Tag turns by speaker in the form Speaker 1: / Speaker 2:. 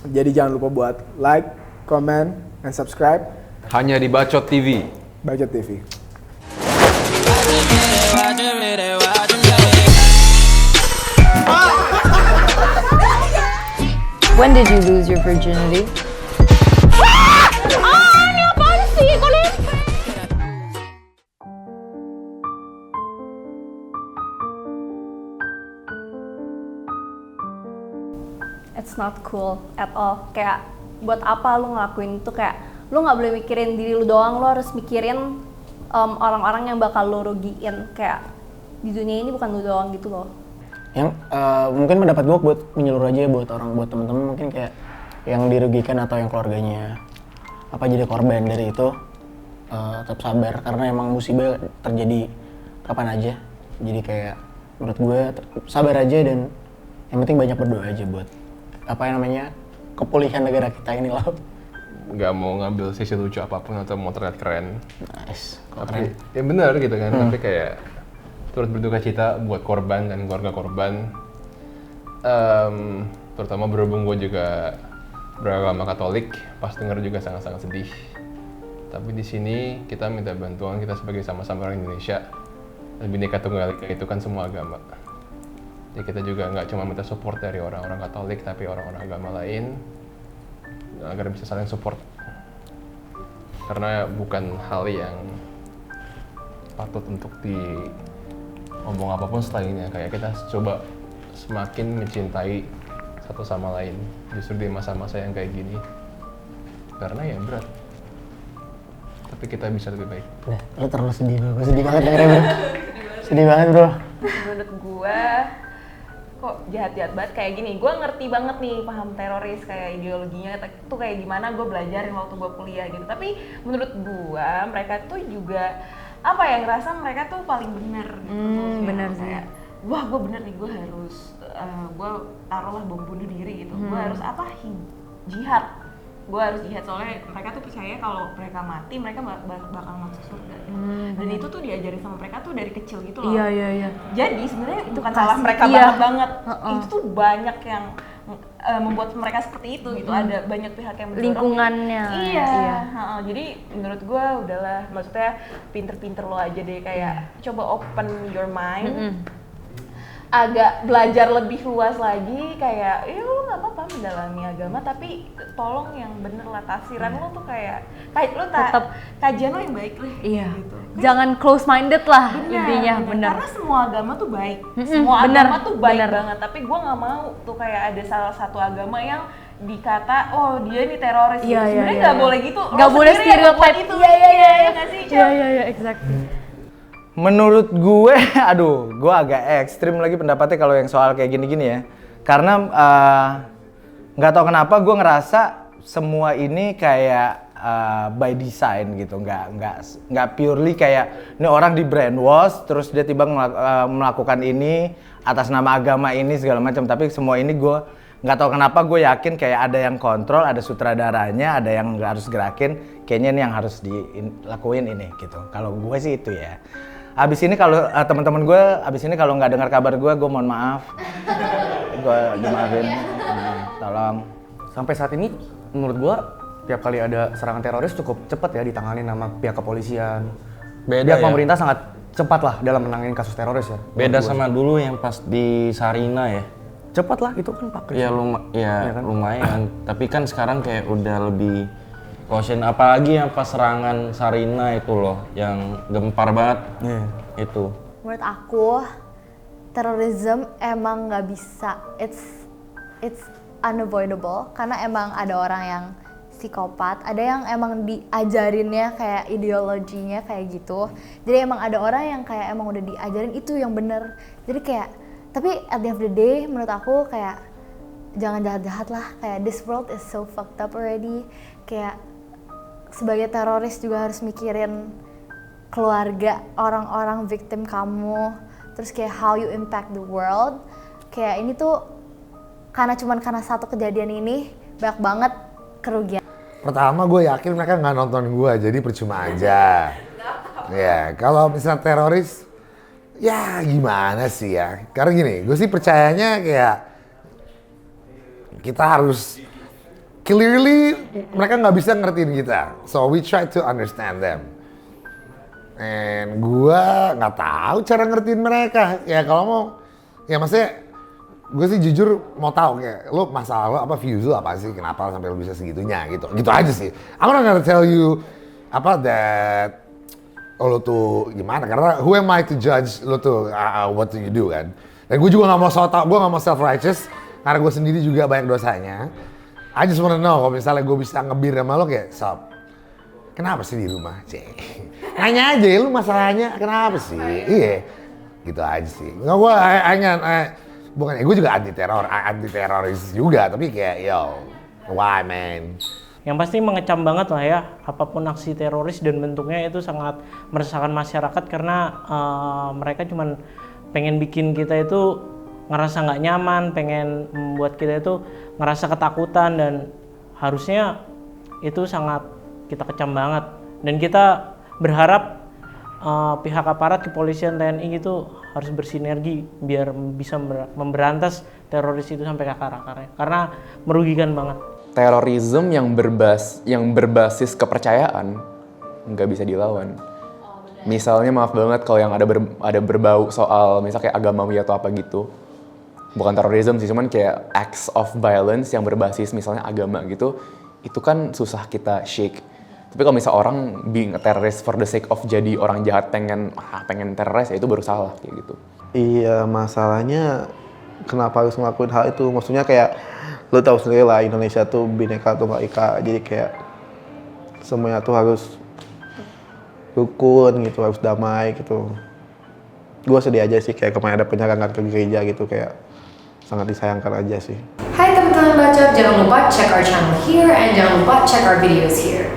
Speaker 1: Jadi jangan lupa buat like, comment, and subscribe
Speaker 2: Hanya di Bacot TV.
Speaker 1: Bacot TV.
Speaker 3: When did you lose your virginity?
Speaker 4: Ini apaan sih? Kok lempe? It's not cool at all. Kayak buat apa lu ngelakuin itu, kayak lu nggak boleh mikirin diri lu doang, lu harus mikirin orang-orang yang bakal lu rugiin. Kayak di dunia ini bukan lu doang gitu loh.
Speaker 5: Yang mungkin pendapat gue buat menyeluruh aja buat temen-temen mungkin kayak yang dirugikan atau yang keluarganya apa jadi korban dari itu, tetap sabar karena emang musibah terjadi kapan aja. Jadi kayak menurut gue sabar aja dan yang penting banyak berdoa aja buat apa yang namanya kepulihan negara kita ini loh.
Speaker 2: Nggak mau ngambil sisi lucu apapun atau mau terlihat keren.
Speaker 5: Nice,
Speaker 2: Tapi ya benar gitu kan. Tapi kayak turut berduka cita buat korban dan keluarga korban. Terutama berhubung gue juga beragama Katolik, pas denger juga sangat-sangat sedih. Tapi di sini kita minta bantuan, kita sebagai sama-sama orang Indonesia. Bhinneka Tunggal Ika itu kan semua agama. Jadi kita juga nggak cuma minta support dari orang-orang Katolik, tapi orang-orang agama lain agar bisa saling support. Karena bukan hal yang patut untuk ngomong apapun setelahnya. Kayak kita coba semakin mencintai satu sama lain justru di masa-masa yang kayak gini, karena ya berat tapi kita bisa lebih baik.
Speaker 5: Udah, lo terlalu sedih bro, gue sedih banget dengernya bro. Sedih banget bro.
Speaker 4: Menurut gue kok jahat-jahat banget kayak gini. Gue ngerti banget nih paham teroris, kayak ideologinya tuh kayak gimana, gue belajarin waktu gue kuliah gitu. Tapi menurut gue mereka tuh juga apa ya, ngerasa mereka tuh paling benar gitu.
Speaker 3: Benar sih.
Speaker 4: Kayak, wah gue bener nih, gue harus gue taruhlah bom bunuh diri gitu. Gue harus apa, jihad. Gue harus jihad soalnya mereka tuh percaya kalau mereka mati mereka bakal masuk surga gitu. Dan itu tuh diajarin sama mereka tuh dari kecil gitu loh.
Speaker 3: Iya.
Speaker 4: Jadi sebenarnya itu kan salah mereka banget. Itu tuh banyak yang membuat mereka seperti itu gitu. Ada banyak pihak yang mendorong
Speaker 3: Lingkungannya.
Speaker 4: Iya. Jadi menurut gue udahlah, maksudnya pinter-pinter lo aja deh, kayak coba open your mind. Agak belajar lebih luas lagi, kayak ya lu nggak apa-apa mendalami agama, tapi tolong yang bener lah, tafsiran lo tuh kayak lu tetap kajian lo yang baik lah.
Speaker 3: Iya.
Speaker 4: Gitu.
Speaker 3: Jangan close minded lah intinya, bener.
Speaker 4: Karena semua agama tuh baik, semua agama tuh baik banget. Tapi gue nggak mau tuh kayak ada salah satu agama yang dikata oh dia ini teroris.
Speaker 3: Iya,
Speaker 4: Sebenarnya
Speaker 3: iya.
Speaker 4: nggak boleh gitu.
Speaker 3: Nggak boleh stereotype
Speaker 4: itu.
Speaker 3: Iya.
Speaker 4: Nggak sih?
Speaker 3: Iya, exactly.
Speaker 6: Menurut gue, gue agak ekstrim lagi pendapatnya kalau yang soal kayak gini-gini ya. Karena nggak tahu kenapa gue ngerasa semua ini kayak by design gitu, nggak purely kayak ini orang di brainwash terus dia tiba melakukan ini atas nama agama ini segala macam. Tapi semua ini gue nggak tahu kenapa gue yakin kayak ada yang kontrol, ada sutradaranya, ada yang harus gerakin. Kayaknya ini yang harus dilakuin ini gitu. Kalau gue sih itu ya. Abis ini kalau teman-teman gue, abis ini kalau nggak dengar kabar gue mohon maaf. Gue dimaafin, tolong.
Speaker 7: Sampai saat ini, menurut gue, tiap kali ada serangan teroris cukup cepat ya ditangani sama pihak kepolisian.
Speaker 2: Beda
Speaker 7: Pihak pemerintah sangat cepat lah dalam menangani kasus teroris ya.
Speaker 8: Beda sama dulu yang pas di Sarina ya.
Speaker 7: Cepat lah, itu kan Pak.
Speaker 8: Iya
Speaker 7: kan?
Speaker 8: lumayan. Tapi kan sekarang kayak udah lebih caution, apalagi yang pas serangan Sarina itu loh, yang gempar banget. Itu.
Speaker 9: Menurut aku, terorisme emang nggak bisa, it's unavoidable karena emang ada orang yang psikopat, ada yang emang diajarinnya kayak ideologinya kayak gitu. Jadi emang ada orang yang kayak emang udah diajarin itu yang bener. Jadi kayak, tapi at the end of the day menurut aku kayak jangan jahat-jahat lah, kayak this world is so fucked up already. Kayak sebagai teroris juga harus mikirin keluarga orang-orang victim kamu, terus kayak how you impact the world. Kayak ini tuh karena satu kejadian ini banyak banget kerugian.
Speaker 10: Pertama gue yakin mereka nggak nonton gue, jadi percuma aja. Ya kalau misalnya teroris, ya gimana sih ya? Karena gini, gue sih percayanya kayak kita harus clearly mereka nggak bisa ngertiin kita. So we try to understand them. And gua nggak tahu cara ngertiin mereka. Ya kalau mau, ya maksudnya gue sih jujur mau tahu kayak lo masalah lo apa, views lo apa sih, kenapa sampai lo bisa segitunya gitu. Gitu aja sih. I'm not gonna tell you apa that lo tuh gimana, karena who am I to judge lo tuh what do you do kan. Dan gue juga nggak mau gue nggak mau self righteous karena gue sendiri juga banyak dosanya. I just wanna know kalau misalnya gue bisa ngebir sama lo kayak, sob, kenapa sih di rumah? Nanya aja, lu masalahnya kenapa sih? Iya, gitu aja sih. Nggak, gue bukan, gue juga anti teroris juga, tapi kayak yo, why man?
Speaker 11: Yang pasti mengecam banget lah ya, apapun aksi teroris dan bentuknya itu sangat meresahkan masyarakat karena mereka cuman pengen bikin kita itu ngerasa nggak nyaman, pengen membuat kita itu ngerasa ketakutan, dan harusnya itu sangat kita kecam banget. Dan kita berharap pihak aparat kepolisian TNI itu harus bersinergi biar bisa memberantas teroris itu sampai ke akar-akarnya, karena merugikan banget.
Speaker 12: Terorisme yang berbasis kepercayaan nggak bisa dilawan. Misalnya maaf banget kalau yang ada berbau soal misalnya kayak agamawi atau apa gitu, bukan terorisme sih, cuman kayak acts of violence yang berbasis misalnya agama gitu, itu kan susah kita shake. Tapi kalau misal orang being a terrorist for the sake of jadi orang jahat pengen terroris, ya itu baru salah kayak gitu.
Speaker 13: Iya, masalahnya kenapa harus ngelakuin hal itu? Maksudnya kayak lo tahu sendiri lah, Indonesia tuh Bhinneka Tunggal Ika, jadi kayak semuanya tuh harus rukun gitu, harus damai gitu. Gue sedih aja sih kayak kemarin ada penyerangan ke gereja gitu, kayak sangat disayangkan aja sih.
Speaker 14: Hai teman-teman Bacot, jangan lupa check our channel here and jangan lupa check our videos here.